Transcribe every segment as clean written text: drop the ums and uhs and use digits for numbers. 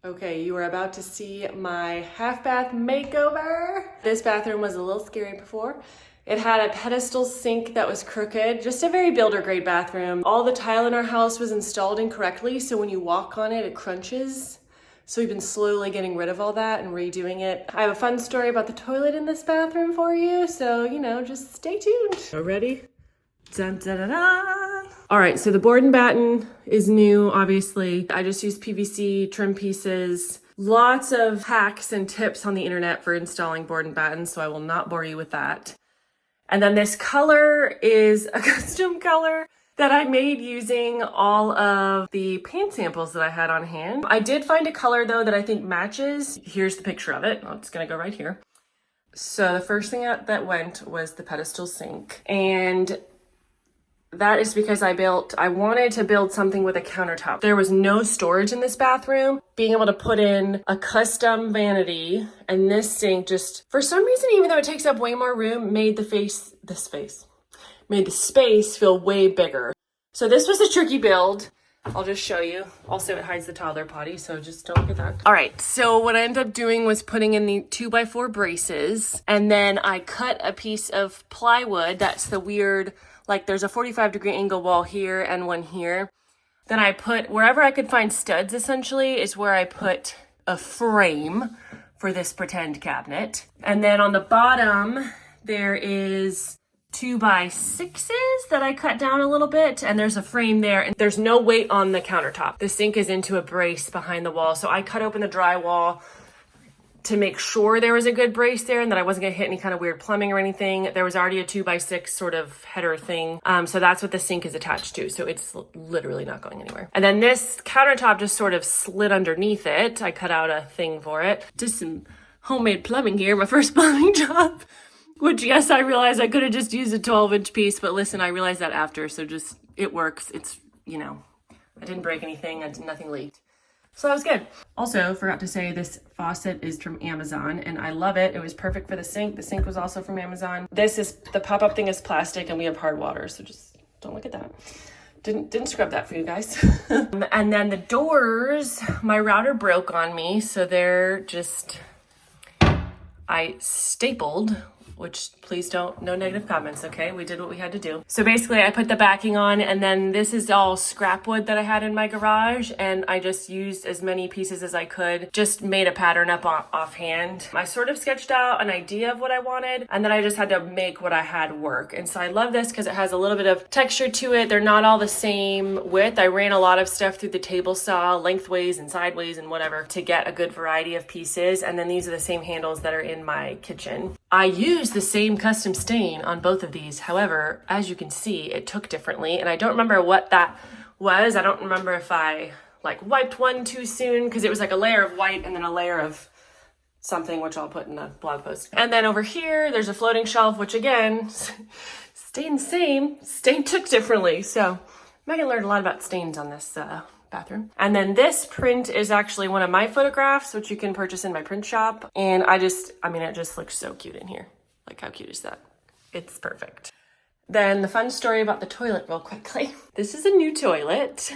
Okay, you are about to see my half bath makeover. This bathroom was a little scary before. It had a pedestal sink that was crooked, just a very builder grade bathroom. All the tile in our house was installed incorrectly, so when you walk on it, it crunches. So we've been slowly getting rid of all that and redoing it. I have a fun story about the toilet in this bathroom for you, so just stay tuned. Ready? Dun, dun, dun, dun. All right, so the board and batten is new, obviously. I just used PVC trim pieces. Lots of hacks and tips on the internet for installing board and batten, so I will not bore you with that. And then this color is a custom color that I made using all of the paint samples that I had on hand. I did find a color though that I think matches. Here's the picture of it. I'm just gonna go right here. So the first thing that went was the pedestal sink. And that is because I wanted to build something with a countertop. There was no storage in this bathroom. Being able to put in a custom vanity and this sink just, for some reason, even though it takes up way more room, made the space feel way bigger. So this was a tricky build. I'll just show you. Also, it hides the toddler potty, so just don't look at that. All right, so what I ended up doing was putting in the 2x4 braces, and then I cut a piece of plywood. That's the weird, like there's a 45-degree angle wall here and one here. Then I put, wherever I could find studs essentially, is where I put a frame for this pretend cabinet. And then on the bottom, there is 2x6s that I cut down a little bit, and there's a frame there, and there's no weight on the countertop. The sink is into a brace behind the wall, so I cut open the drywall to make sure there was a good brace there and that I wasn't gonna hit any kind of weird plumbing or anything. There was already a 2x6 sort of header thing, so that's what the sink is attached to, so it's literally not going anywhere. And then this countertop just sort of slid underneath it. I cut out a thing for it. Just some homemade plumbing here, my first plumbing job. Which, yes, I realized I could have just used a 12-inch piece, but listen, I realized that after, so just, it works. It's, I didn't break anything, nothing leaked. So that was good. Also, forgot to say, this faucet is from Amazon, and I love it. It was perfect for the sink. The sink was also from Amazon. The pop-up thing is plastic, and we have hard water, so just don't look at that. Didn't scrub that for you guys. And then the doors, my router broke on me, so they're just, I stapled, which please no negative comments, okay? We did what we had to do. So basically I put the backing on, and then this is all scrap wood that I had in my garage, and I just used as many pieces as I could, just made a pattern up offhand. I sort of sketched out an idea of what I wanted, and then I just had to make what I had work. And so I love this because it has a little bit of texture to it. They're not all the same width. I ran a lot of stuff through the table saw, lengthways and sideways and whatever, to get a good variety of pieces. And then these are the same handles that are in my kitchen. I used the same custom stain on both of these. However, as you can see, it took differently, and I don't remember what that was. I don't remember if I wiped one too soon, because it was like a layer of white and then a layer of something, which I'll put in the blog post. And then over here, there's a floating shelf, which again, stain same, stain took differently. So Megan learned a lot about stains on this bathroom. And then this print is actually one of my photographs, which you can purchase in my print shop. And it just looks so cute in here. Like, how cute is that? It's perfect. Then the fun story about the toilet real quickly. This is a new toilet.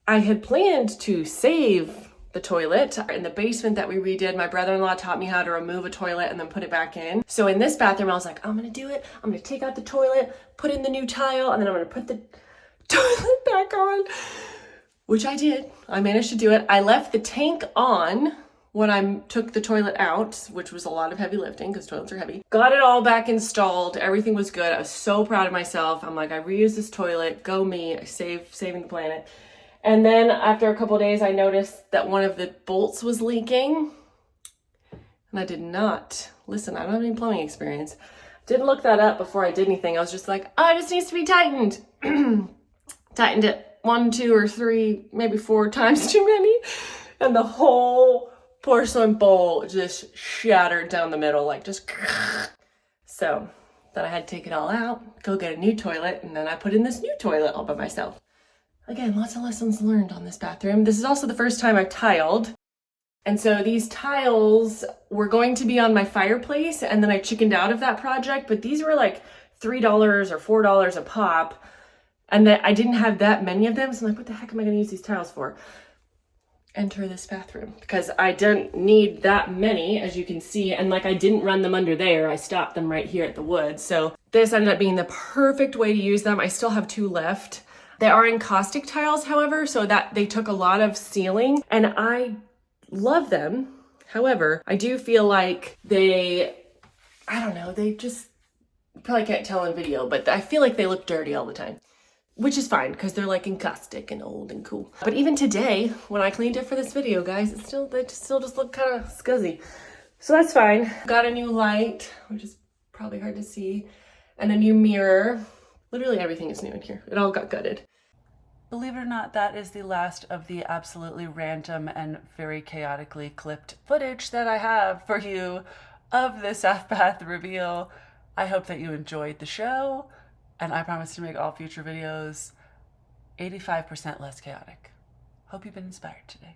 I had planned to save the toilet in the basement that we redid. My brother-in-law taught me how to remove a toilet and then put it back in. So in this bathroom, I was like, I'm gonna do it. I'm gonna take out the toilet, put in the new tile, and then I'm gonna put the toilet back on, which I did. I managed to do it. I left the tank on when I took the toilet out, which was a lot of heavy lifting because toilets are heavy. Got it all back installed. Everything was good. I was so proud of myself. I'm like, I reused this toilet. Go me. Saving the planet. And then after a couple of days, I noticed that one of the bolts was leaking. And I did not. Listen, I don't have any plumbing experience. Didn't look that up before I did anything. I was just like, oh, it just needs to be tightened. Tightened it 1, 2, or 3, maybe 4 times too many. And the whole porcelain bowl just shattered down the middle, like just. So then I had to take it all out, go get a new toilet, and then I put in this new toilet all by myself. Again, lots of lessons learned on this bathroom. This is also the first time I've tiled. And so these tiles were going to be on my fireplace, and then I chickened out of that project, but these were like $3 or $4 a pop. And that I didn't have that many of them, so I'm like, what the heck am I gonna use these tiles for? enter this bathroom because I didn't need that many, as you can see, and like I didn't run them under there. I stopped them right here at the wood. So this ended up being the perfect way to use them. I still have 2 left. They are encaustic tiles, however, so that they took a lot of sealing, and I love them. However, I do feel like they, I don't know, they just, you probably can't tell in video, but I feel like they look dirty all the time. Which is fine because they're like encaustic and old and cool. But even today, when I cleaned it for this video, guys, they still just look kind of scuzzy. So that's fine. Got a new light, which is probably hard to see, and a new mirror. Literally everything is new in here. It all got gutted. Believe it or not, that is the last of the absolutely random and very chaotically clipped footage that I have for you of this bath reveal. I hope that you enjoyed the show. And I promise to make all future videos 85% less chaotic. Hope you've been inspired today.